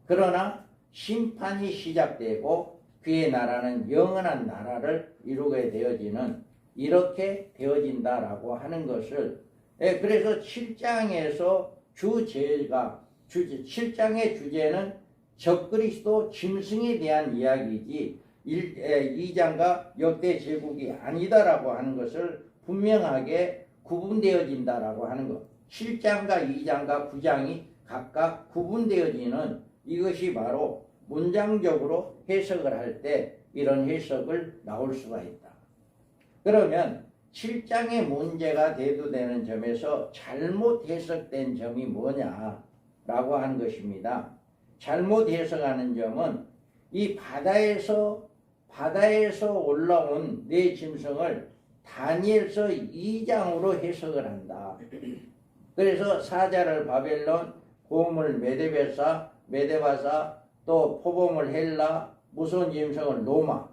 그러나 심판이 시작되고 그의 나라는 영원한 나라를 이루게 되어지는 이렇게 되어진다라고 하는 것을 그래서 7장에서 7장의 주제는 적그리스도 짐승에 대한 이야기이지 2장과 역대 제국이 아니다라고 하는 것을 분명하게 구분되어진다라고 하는 것. 7장과 2장과 9장이 각각 구분되어지는 이것이 바로 문장적으로 해석을 할 때 이런 해석을 나올 수가 있다. 그러면 7장의 문제가 대두되는 점에서 잘못 해석된 점이 뭐냐라고 하는 것입니다. 잘못 해석하는 점은 이 바다에서 올라온 네 짐승을 다니엘서 2장으로 해석을 한다. 그래서 사자를 바벨론, 고음을 메데바사, 또 포범을 헬라, 무서운 짐승을 로마,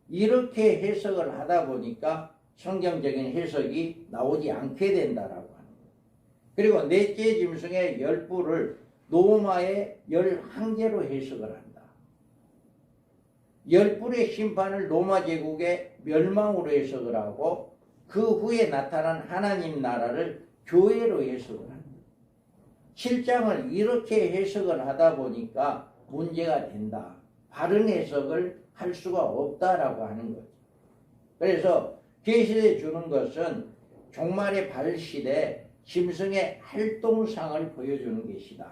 이렇게 해석을 하다 보니까 성경적인 해석이 나오지 않게 된다라고 하는 거예요. 그리고 넷째 짐승의 10뿔을 로마의 11개로 해석을 한다. 10뿔의 심판을 로마 제국의 멸망으로 해석을 하고 그 후에 나타난 하나님 나라를 교회로 해석을 한다. 7장을 이렇게 해석을 하다 보니까 문제가 된다. 바른 해석을 할 수가 없다라고 하는 거죠. 그래서 계시에 주는 것은 종말의 발시대 짐승의 활동상을 보여주는 것이다.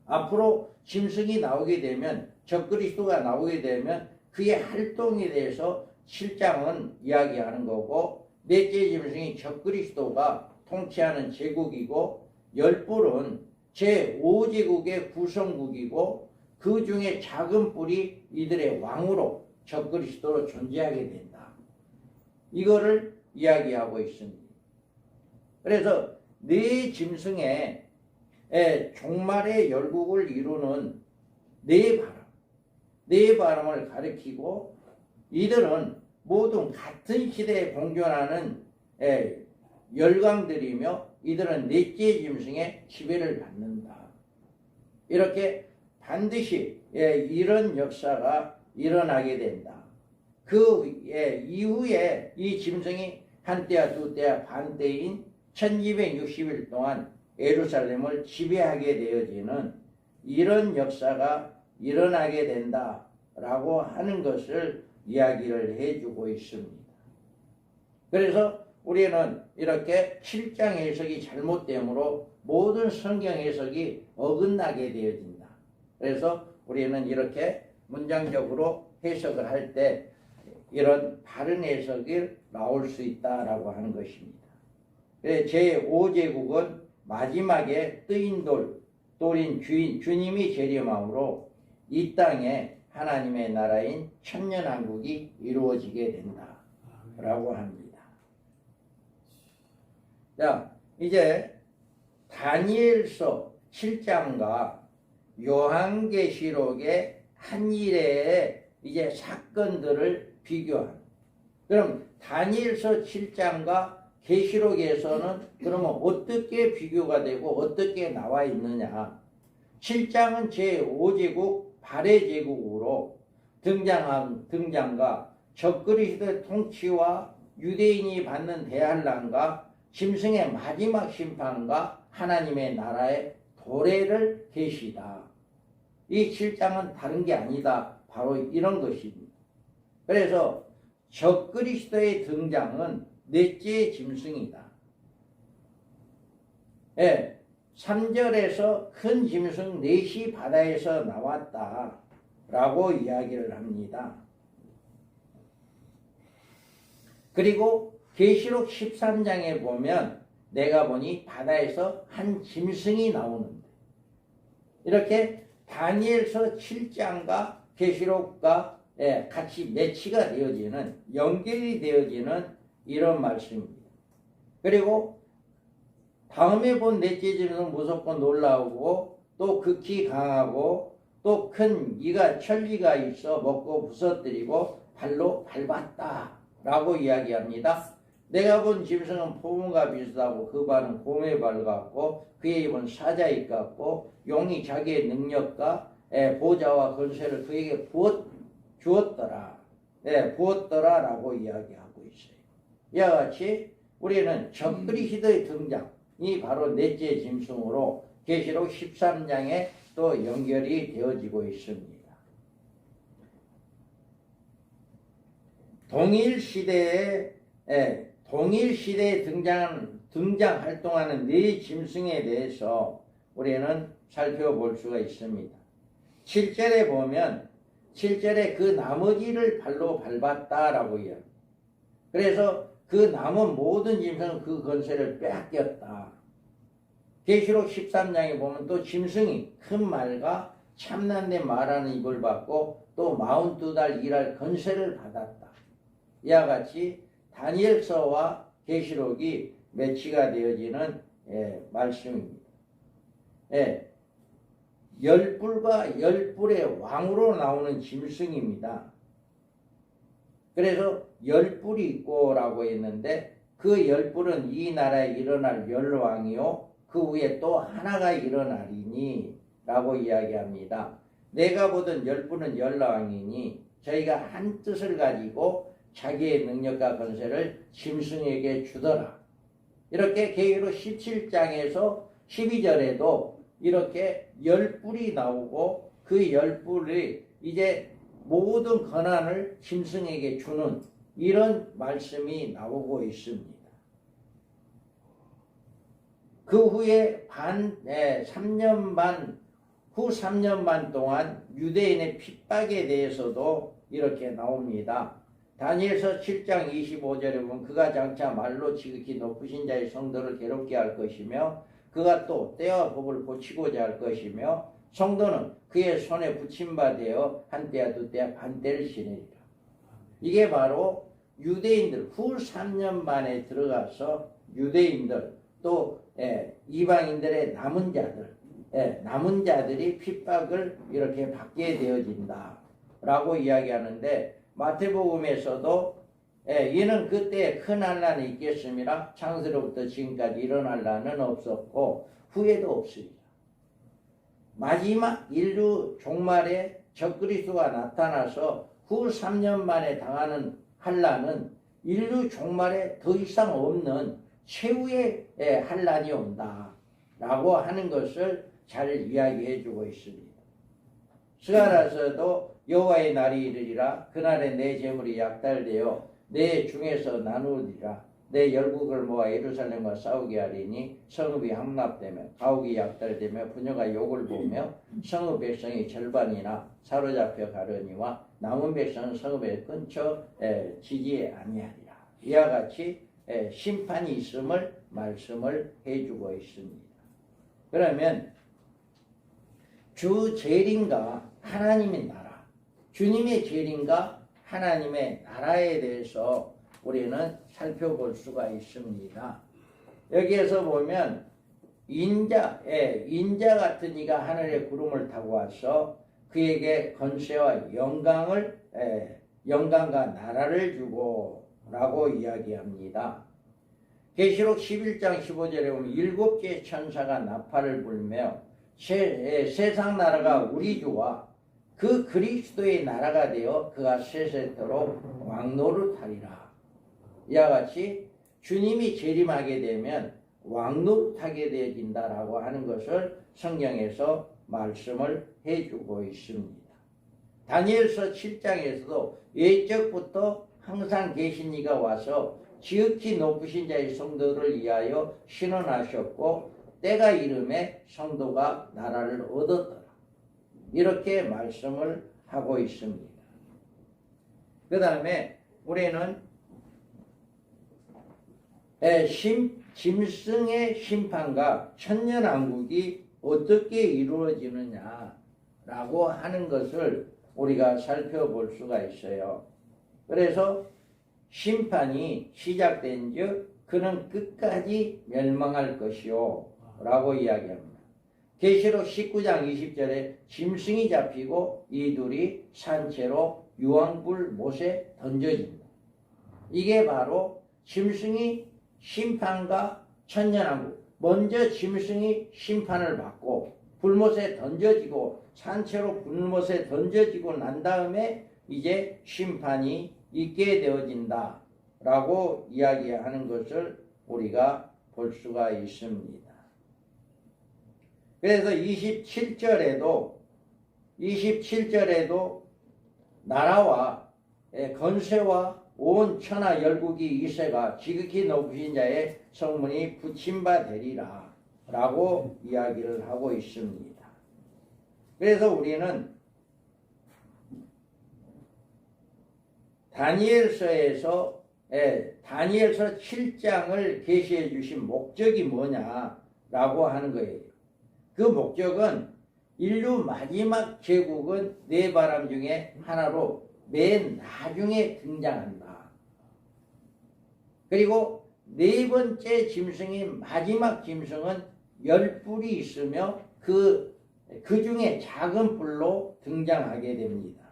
앞으로 짐승이 나오게 되면 적그리스도가 나오게 되면 그의 활동에 대해서 7장은 이야기하는 거고 넷째 짐승이 적그리스도가 통치하는 제국이고 10뿔은 제5제국의 구성국이고 그 중에 작은 뿔이 이들의 왕으로 적그리스도로 존재하게 된다. 이거를 이야기하고 있습니다. 그래서 네 짐승의 종말의 열국을 이루는 네 바람, 네 발음을 가리키고 이들은 모두 같은 시대에 공존하는 열강들이며 이들은 넷째 짐승의 지배를 받는다. 이렇게 반드시 이런 역사가 일어나게 된다. 그 이후에 이 짐승이 한때와 두때와 반때인 1260일 동안 예루살렘을 지배하게 되어지는 이런 역사가 일어나게 된다라고 하는 것을 이야기를 해주고 있습니다. 그래서 우리는 이렇게 7장 해석이 잘못되므로 모든 성경 해석이 어긋나게 되어진다. 그래서 우리는 이렇게 문장적으로 해석을 할 때 이런 바른 해석이 나올 수 있다라고 하는 것입니다. 제5제국은 마지막에 뜨인 돌인 주님이 재림함으로 이 땅에 하나님의 나라인 천년왕국이 이루어지게 된다라고 합니다. 자, 이제 다니엘서 7장과 요한계시록의 한 일의 이제 사건들을 비교한. 그럼 다니엘서 7장과 계시록에서는 그러면 어떻게 비교가 되고 어떻게 나와 있느냐? 7장은 제5제국 발해제국으로 등장과 적그리스도의 통치와 유대인이 받는 대환란과 짐승의 마지막 심판과 하나님의 나라의 도래를 계시다. 이 7장은 다른 게 아니다. 바로 이런 것입니다. 그래서 적그리스도의 등장은 넷째 짐승이다. 3절에서 큰 짐승 넷이 바다에서 나왔다 라고 이야기를 합니다. 그리고 계시록 13장에 보면 내가 보니 바다에서 한 짐승이 나오는데 이렇게 다니엘서 7장과 계시록과 같이 매치가 되어지는 연결이 되어지는 이런 말씀입니다. 그리고 다음에 본 넷째 짐승은 무섭고 놀라우고 또 극히 강하고 또 큰 이가 천리가 있어 먹고 부서뜨리고 발로 밟았다 라고 이야기합니다. 내가 본 짐승은 포문과 비슷하고 그 발은 곰의 발 같고 그의 입은 사자입 같고 용이 자기의 능력과 보좌와 권세를 그에게 부었더라 라고 이야기하고 있어요. 이와 같이 우리는 적그리스도의 등장이 바로 넷째 짐승으로 계시록 13장에 또 연결이 되어지고 있습니다. 동일 시대에 등장 활동하는 네 짐승에 대해서 우리는 살펴볼 수가 있습니다. 7절에 보면 7절에 그 나머지를 발로 밟았다라고 이야기합니다. 그래서 그 남은 모든 짐승은 그 권세를 빼앗겼다. 계시록 13장에 보면 또 짐승이 큰 말과 참난데 말하는 입을 받고 또 42달 일할 권세를 받았다. 이와 같이 다니엘서와 계시록이 매치가 되어지는 말씀입니다. 열불과 열불의 왕으로 나오는 짐승입니다. 그래서 열불이 있고라고 했는데 그 열불은 이 나라에 일어날 열왕이요 그 후에 또 하나가 일어나리니 라고 이야기합니다. 내가 보던 열불은 열왕이니 저희가 한 뜻을 가지고 자기의 능력과 권세를 짐승에게 주더라. 이렇게 계시록 17장에서 12절에도 이렇게 열불이 나오고 그 열불이 이제 모든 권한을 짐승에게 주는 이런 말씀이 나오고 있습니다. 그 후에 3년 반, 후 3년 반 동안 유대인의 핍박에 대해서도 이렇게 나옵니다. 다니엘서 7장 25절에 보면 그가 장차 말로 지극히 높으신 자의 성도를 괴롭게 할 것이며 그가 또 때와 법을 고치고자 할 것이며 성도는 그의 손에 붙임바 되어 한때와 두때와 반때를 지내리라. 이게 바로 유대인들 후 3년 만에 들어가서 유대인들 또 이방인들의 남은 자들이 핍박을 이렇게 받게 되어진다. 라고 이야기하는데 마태복음에서도 이는 그때 큰 환난이 있겠습니다. 창세로부터 지금까지 일어날 난은 없었고 후에도 없으리라. 마지막 인류 종말에 적그리스도가 나타나서 후 3년 만에 당하는 환난은 인류 종말에 더 이상 없는 최후의 환난이 온다 라고 하는 것을 잘 이야기해 주고 있습니다. 스가랴서도 여호와의 날이 이르리라. 그날에 내 재물이 약탈되어 내 중에서 나누리라. 내 열국을 모아 예루살렘과 싸우게 하리니 성읍이 함납되며 가옥이 약탈되며 부녀가 욕을 보며 성읍 백성이 절반이나 사로잡혀 가려니와 남은 백성은 성읍에 근처 지지 아니하리라. 이와 같이 심판이 있음을 말씀을 해주고 있습니다. 그러면 주 재림과 하나님의 나라, 주님의 재림과 하나님의 나라에 대해서 우리는 살펴볼 수가 있습니다. 여기에서 보면 인자 같은 이가 하늘의 구름을 타고 와서 그에게 권세와 영광과 나라를 주고 라고 이야기합니다. 계시록 11장 15절에 보면 7개의 천사가 나팔을 불며 세상 나라가 우리 주와 그 그리스도의 나라가 되어 그가 세세토록 왕노릇하리라. 이와 같이 주님이 재림하게 되면 왕노릇하게 되어진다라고 하는 것을 성경에서 말씀을 해주고 있습니다. 다니엘서 7장에서도 예적부터 항상 계신 이가 와서 지극히 높으신 자의 성도를 위하여 신원하셨고 때가 이름에 성도가 나라를 얻었더라. 이렇게 말씀을 하고 있습니다. 그 다음에 우리는 짐승의 심판과 천년왕국이 어떻게 이루어지느냐라고 하는 것을 우리가 살펴볼 수가 있어요. 그래서 심판이 시작된 즉 그는 끝까지 멸망할 것이요 라고 이야기합니다. 계시록 19장 20절에 짐승이 잡히고 이둘이 산채로 유황불 못에 던져진다. 이게 바로 짐승이 심판과 천년왕국. 먼저 짐승이 심판을 받고 불못에 던져지고 산채로 불못에 던져지고 난 다음에 이제 심판이 있게 되어진다 라고 이야기하는 것을 우리가 볼 수가 있습니다. 그래서 27절에도 나라와 건세와 온 천하 열국이 이세가 지극히 높으신 자의 성문이 붙임바 되리라 라고 이야기를 하고 있습니다. 그래서 우리는 다니엘서 7장을 계시해 주신 목적이 뭐냐라고 하는 거예요. 그 목적은 인류 마지막 제국은 네 바람 중에 하나로 맨 나중에 등장한다. 그리고 네 번째 짐승이 마지막 짐승은 10뿔이 있으며 그 중에 작은 뿔로 등장하게 됩니다.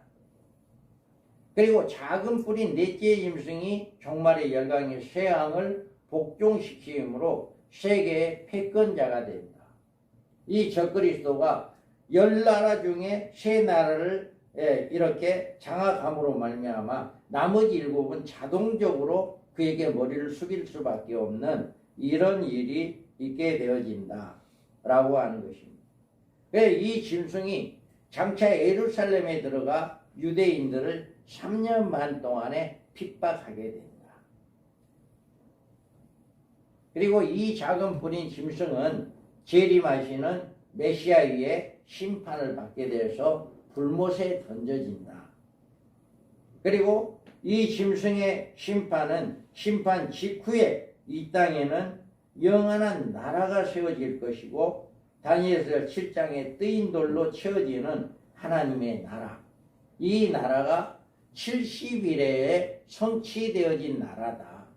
그리고 작은 뿔인 넷째 짐승이 종말의 열강의 쇠왕을 복종시키므로 세계의 패권자가 된다. 이 적그리스도가 10나라 중에 3나라를 이렇게 장악함으로 말미암아 나머지 7은 자동적으로 그에게 머리를 숙일 수밖에 없는 이런 일이 있게 되어진다 라고 하는 것입니다. 이 짐승이 장차 예루살렘에 들어가 유대인들을 3년 반 동안에 핍박하게 된다. 그리고 이 작은 뿔인 짐승은 재림하시는 메시아 위에 심판을 받게 되어서 불못에 던져진다. 그리고 이 짐승의 심판은 심판 직후에 이 땅에는 영원한 나라가 세워질 것이고 다니엘서 7장에 뜨인 돌로 채워지는 하나님의 나라. 이 나라가 70일에 성취되어진 나라다.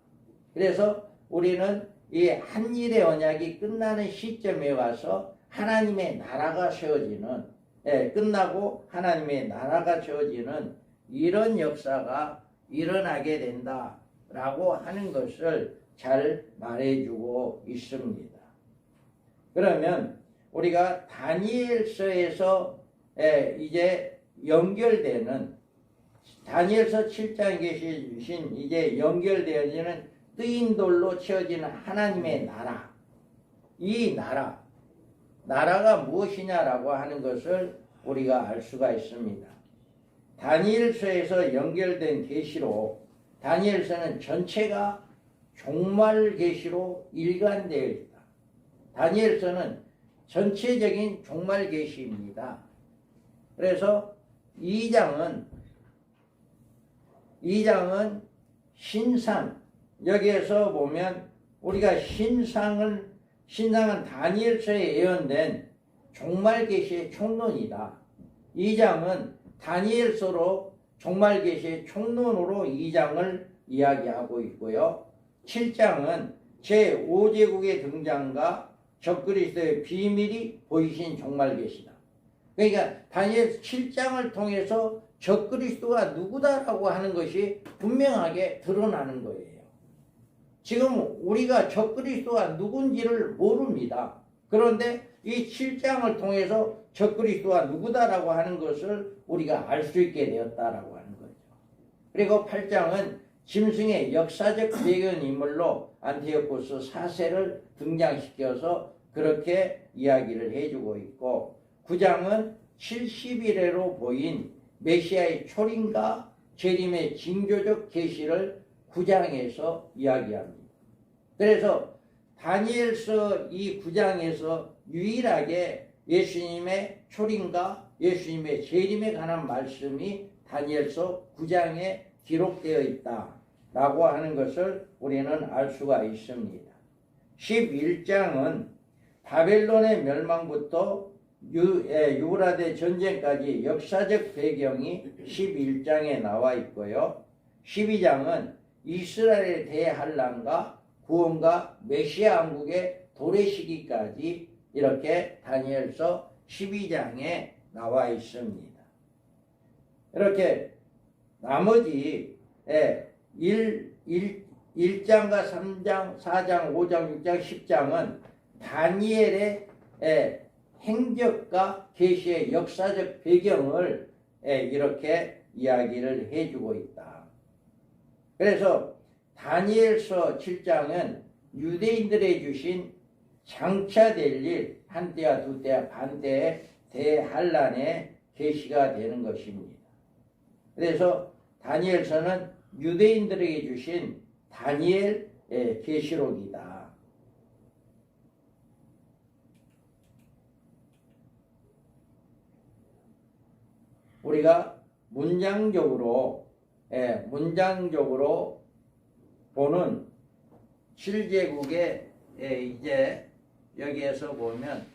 그래서 우리는 이 한일의 언약이 끝나는 시점에 와서 하나님의 나라가 세워지는 끝나고 하나님의 나라가 세워지는 이런 역사가 일어나게 된다라고 하는 것을 잘 말해주고 있습니다. 그러면 우리가 다니엘서에서 이제 연결되는 다니엘서 7장에 계신 이제 연결되어지는 뜨인 돌로 채워지는 하나님의 나라, 이 나라가 무엇이냐라고 하는 것을 우리가 알 수가 있습니다. 다니엘서에서 연결된 계시로 다니엘서는 전체가 종말 계시로 일관되어 있다. 다니엘서는 전체적인 종말 계시입니다. 그래서 2장은 신상, 여기에서 보면 우리가 신상은 다니엘서에 예언된 종말 계시의 총론이다. 2장은 다니엘서로 종말 계시의 총론으로 2장을 이야기하고 있고요. 7장은 제5제국의 등장과 적그리스도의 비밀이 보이신 종말 계시다. 그러니까 다니엘 7장을 통해서 적그리스도가 누구다라고 하는 것이 분명하게 드러나는 거예요. 지금 우리가 적그리스도가 누군지를 모릅니다. 그런데 이 7장을 통해서 적그리스도가 누구다라고 하는 것을 우리가 알 수 있게 되었다라고 하는 거죠. 그리고 8장은 짐승의 역사적 배경 인물로 안티오코스 4세를 등장시켜서 그렇게 이야기를 해주고 있고, 9장은 70일에로 보인 메시아의 초림과 재림의 징조적 계시를 9장에서 이야기합니다. 그래서 다니엘서 이 9장에서 유일하게 예수님의 초림과 예수님의 재림에 관한 말씀이 다니엘서 9장에 기록되어 있다라고 하는 것을 우리는 알 수가 있습니다. 11장은 바벨론의 멸망부터 유브라데 전쟁까지 역사적 배경이 11장에 나와 있고요. 12장은 이스라엘의 대환란과 구원과 메시아 왕국의 도래 시기까지 이렇게 다니엘서 12장에 나와 있습니다. 이렇게 나머지 1장과 3장, 4장, 5장, 6장, 10장은 다니엘의 행적과 계시의 역사적 배경을 이렇게 이야기를 해주고 있다. 그래서 다니엘서 7장은 유대인들에 주신 장차될 일, 한때와 두때와 반때의 대환란의 계시가 되는 것입니다. 그래서 다니엘서는 유대인들에게 주신 다니엘 계시록이다. 우리가 문장적으로 보는 7제국의 이제 여기에서 보면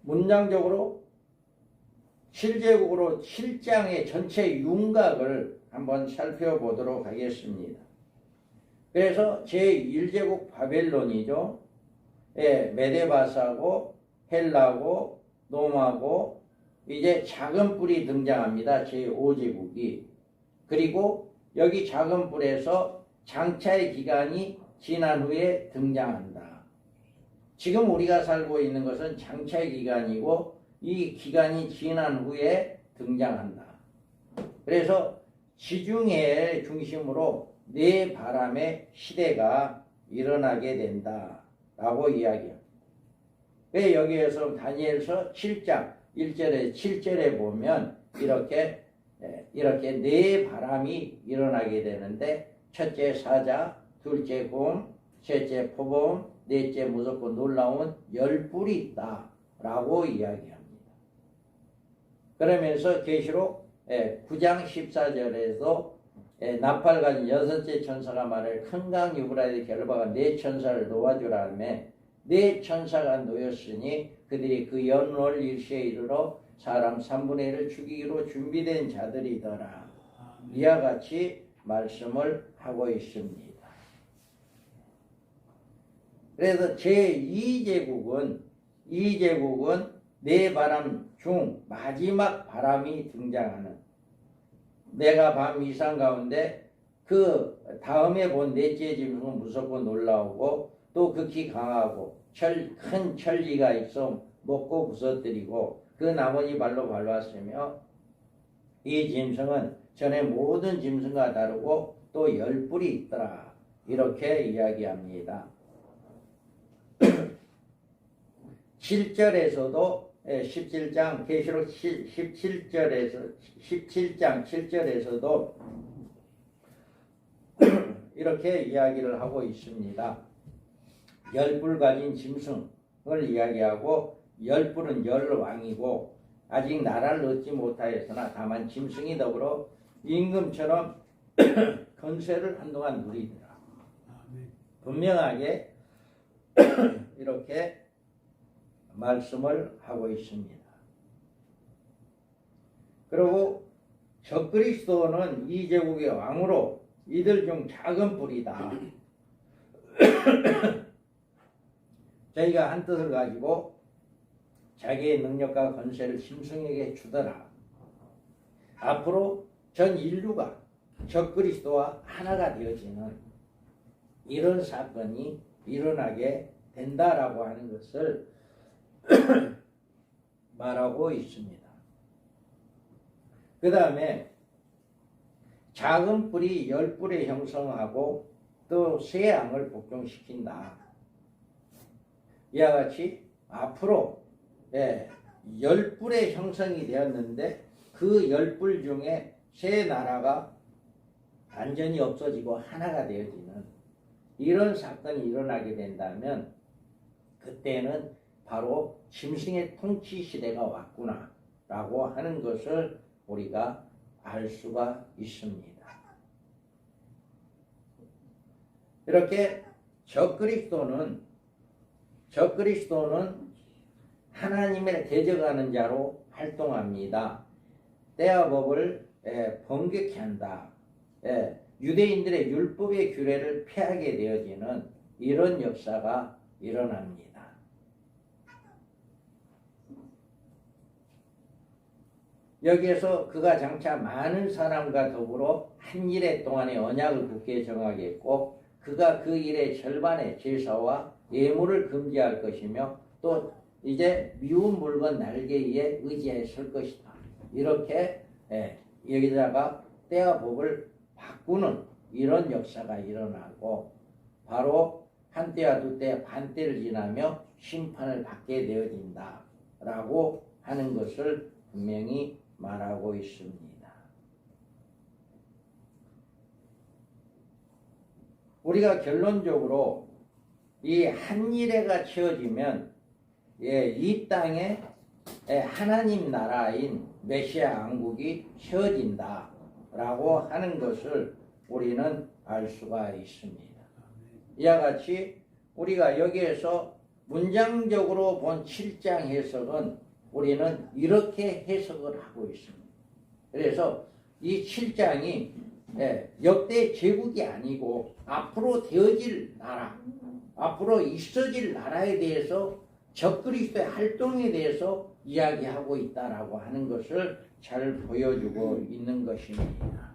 문장적으로 7제국으로 7장의 전체 윤곽을 한번 살펴보도록 하겠습니다. 그래서 제1제국 바벨론이죠. 메데바사고 헬라고 노마고 이제 작은 뿔이 등장합니다. 제5제국이. 그리고 여기 작은 뿔에서 장차의 기간이 지난 후에 등장한다. 지금 우리가 살고 있는 것은 장차의 기간이고 이 기간이 지난 후에 등장한다. 그래서 지중해를 중심으로 네 바람의 시대가 일어나게 된다라고 이야기합니다. 왜 여기에서 다니엘서 7장 1절에 7절에 보면 이렇게 네 바람이 일어나게 되는데, 첫째 사자, 둘째 곰, 셋째 포범, 넷째 무섭고 놀라운 열불이 있다라고 이야기합니다. 그러면서 계시록 9장 14절에도 나팔 가진 여섯째 천사가 말을 큰 강 유브라데 결박한 네 천사를 놓아주라며 네 천사가 놓였으니 그들이 그 연월 일시에 이르러 사람 3분의 1을 죽이기로 준비된 자들이더라. 이와 같이 말씀을 하고 있습니다. 그래서 제2제국은 네 바람 중 마지막 바람이 등장하는, 내가 밤 이상 가운데 그 다음에 본 넷째 짐승은 무섭고 놀라우고 또 극히 강하고 큰 천리가 있어 먹고 부서뜨리고 그 나머지 발로 밟았으며 이 짐승은 전에 모든 짐승과 다르고 또 10뿔이 있더라. 이렇게 이야기합니다. 7절에서도 17장 계시록 17장 7절에서도 이렇게 이야기를 하고 있습니다. 10뿔 가진 짐승을 이야기하고 10뿔은 열왕이고 아직 나라를 얻지 못하였으나 다만 짐승이 더불어 임금처럼 건세를 한동안 누리더라. 분명하게 이렇게 말씀을 하고 있습니다. 그리고 적그리스도는 이 제국의 왕으로 이들 중 작은 뿔이다. 저희가 한 뜻을 가지고 자기의 능력과 권세를 짐승에게 주더라. 앞으로 전 인류가 적그리스도와 하나가 되어지는 이런 사건이 일어나게 된다라고 하는 것을 말하고 있습니다. 그 다음에 작은 뿔이 10뿔에 형성하고 또 새 양을 복종시킨다. 이와 같이 앞으로 10뿔의 형성이 되었는데 그 10뿔 중에 새 나라가 완전히 없어지고 하나가 되어지는 이런 사건이 일어나게 된다면 그때는 바로 짐승의 통치 시대가 왔구나 라고 하는 것을 우리가 알 수가 있습니다. 이렇게 적그리스도는 하나님을 대적하는 자로 활동합니다. 때와 법을 번개케 한다. 유대인들의 율법의 규례를 폐하게 되어지는 이런 역사가 일어납니다. 여기에서 그가 장차 많은 사람과 더불어 한 일해 동안의 언약을 굳게 정하겠고 그가 그 일의 절반의 제사와 예물을 금지할 것이며 또 이제 미운 물건 날개 위에 의지해 설 것이다. 이렇게 여기다가 때와 법을 바꾸는 이런 역사가 일어나고 바로 한때와 두때 반때를 지나며 심판을 받게 되어진다 라고 하는 것을 분명히 말하고 있습니다. 우리가 결론적으로 이 한 일회가 채워지면 이 땅에 하나님 나라인 메시아 왕국이 채워진다 라고 하는 것을 우리는 알 수가 있습니다. 이와 같이 우리가 여기에서 문장적으로 본 7장 해석은 우리는 이렇게 해석을 하고 있습니다. 그래서 이 7장이 역대 제국이 아니고 앞으로 되어질 나라, 앞으로 있어질 나라에 대해서 적그리스도의 활동에 대해서 이야기하고 있다라고 하는 것을 잘 보여주고 있는 것입니다.